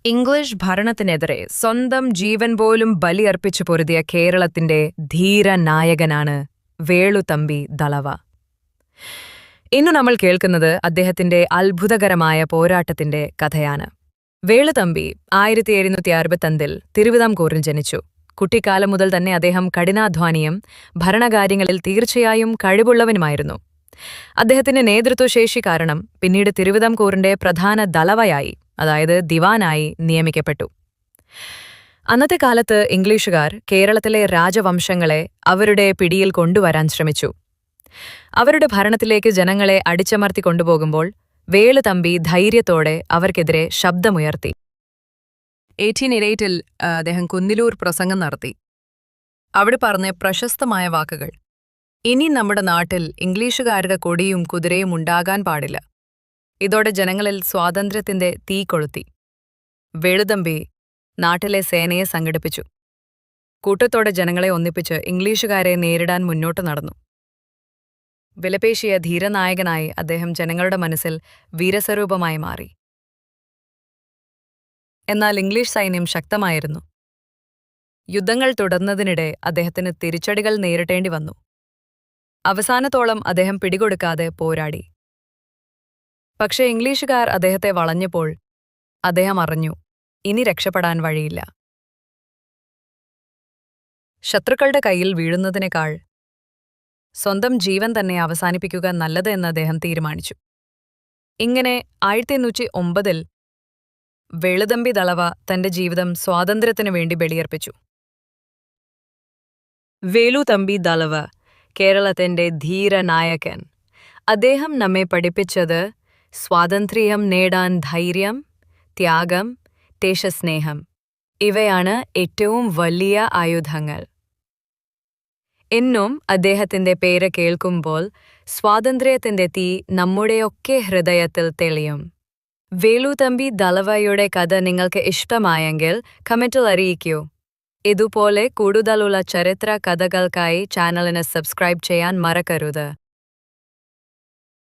English ഭരണത്തിനെതിരെ സ്വന്തം ജീവൻ പോലും ബലിയർപ്പിച്ചു പൊരുതിയ കേരളത്തിന്റെ ധീരനായകനാണ് വേളുതമ്പി ദളവ. ഇന്നു നമ്മൾ കേൾക്കുന്നത് അദ്ദേഹത്തിന്റെ അത്ഭുതകരമായ പോരാട്ടത്തിന്റെ കഥയാണ്. വേളുതമ്പി 1765 തിരുവിതാംകൂറിൽ ജനിച്ചു. കുട്ടിക്കാലം മുതൽ തന്നെ അദ്ദേഹം കഠിനാധ്വാനിയും ഭരണകാര്യങ്ങളിൽ തീർച്ചയായും കഴിവുള്ളവനുമായിരുന്നു. അദ്ദേഹത്തിന്റെ നേതൃത്വശേഷി കാരണം പിന്നീട് തിരുവിതാംകൂറിന്റെ പ്രധാന ദളവയായി, അതായത് ദിവാനായി നിയമിക്കപ്പെട്ടു. അന്നത്തെ കാലത്ത് ഇംഗ്ലീഷുകാർ കേരളത്തിലെ രാജവംശങ്ങളെ അവരുടെ പിടിയിൽ കൊണ്ടുവരാൻ ശ്രമിച്ചു. അവരുടെ ഭരണത്തിലേക്ക് ജനങ്ങളെ അടിച്ചമർത്തി കൊണ്ടുപോകുമ്പോൾ വേളുതമ്പി ധൈര്യത്തോടെ അവർക്കെതിരെ ശബ്ദമുയർത്തി. 1808 അദ്ദേഹം കുന്നിലൂർ പ്രസംഗം നടത്തി. അവിടെ പറഞ്ഞ പ്രശസ്തമായ വാക്കുകൾ: ഇനി നമ്മുടെ നാട്ടിൽ ഇംഗ്ലീഷുകാരുടെ കൊടിയും കുതിരയും ഉണ്ടാകാൻ പാടില്ല. ഇതോടെ ജനങ്ങളിൽ സ്വാതന്ത്ര്യത്തിന്റെ തീ കൊളുത്തി. വേളുതമ്പി നാട്ടിലെ സേനയെ സംഘടിപ്പിച്ചു. കൂട്ടത്തോടെ ജനങ്ങളെ ഒന്നിപ്പിച്ച് ഇംഗ്ലീഷുകാരെ നേരിടാൻ മുന്നോട്ടു നടന്നു. വിലപേശിയ ധീരനായകനായി അദ്ദേഹം ജനങ്ങളുടെ മനസ്സിൽ വീരസ്വരൂപമായി മാറി. എന്നാൽ ഇംഗ്ലീഷ് സൈന്യം ശക്തമായിരുന്നു. യുദ്ധങ്ങൾ തുടർന്നതിനിടെ അദ്ദേഹത്തിന് തിരിച്ചടികൾ നേരിടേണ്ടി വന്നു. അവസാനത്തോളം അദ്ദേഹം പിടികൊടുക്കാതെ പോരാടി. പക്ഷേ ഇംഗ്ലീഷുകാർ അദ്ദേഹത്തെ വളഞ്ഞപ്പോൾ അദ്ദേഹം അറിഞ്ഞു, ഇനി രക്ഷപ്പെടാൻ വഴിയില്ല. ശത്രുക്കളുടെ കയ്യിൽ വീഴുന്നതിനേക്കാൾ സ്വന്തം ജീവൻ തന്നെ അവസാനിപ്പിക്കുക നല്ലത് എന്ന് അദ്ദേഹം തീരുമാനിച്ചു. ഇങ്ങനെ 1809 വേളുതമ്പി ദളവ തന്റെ ജീവിതം സ്വാതന്ത്ര്യത്തിനു വേണ്ടി ബലിയർപ്പിച്ചു. വേളുതമ്പി ദളവ കേരളത്തിന്റെ ധീരനായകൻ. അദ്ദേഹം നമ്മെ പഠിപ്പിച്ചത് സ്വാതന്ത്ര്യം നേടാൻ ധൈര്യം, ത്യാഗം, ദേശസ്നേഹം ഇവയാണ് ഏറ്റവും വലിയ ആയുധങ്ങൾ. ഇന്നും അദ്ദേഹത്തിന്റെ പേര് കേൾക്കുമ്പോൾ സ്വാതന്ത്ര്യത്തിന്റെ തീ നമ്മുടെയൊക്കെ ഹൃദയത്തിൽ തെളിയും. വേളുതമ്പി ദളവയുടെ കഥ നിങ്ങൾക്ക് ഇഷ്ടമായെങ്കിൽ കമന്റിൽ അറിയിക്കൂ. ഇതുപോലെ കൂടുതലുള്ള ചരിത്ര കഥകൾക്കായി ചാനലിന് സബ്സ്ക്രൈബ് ചെയ്യാൻ മറക്കരുത്.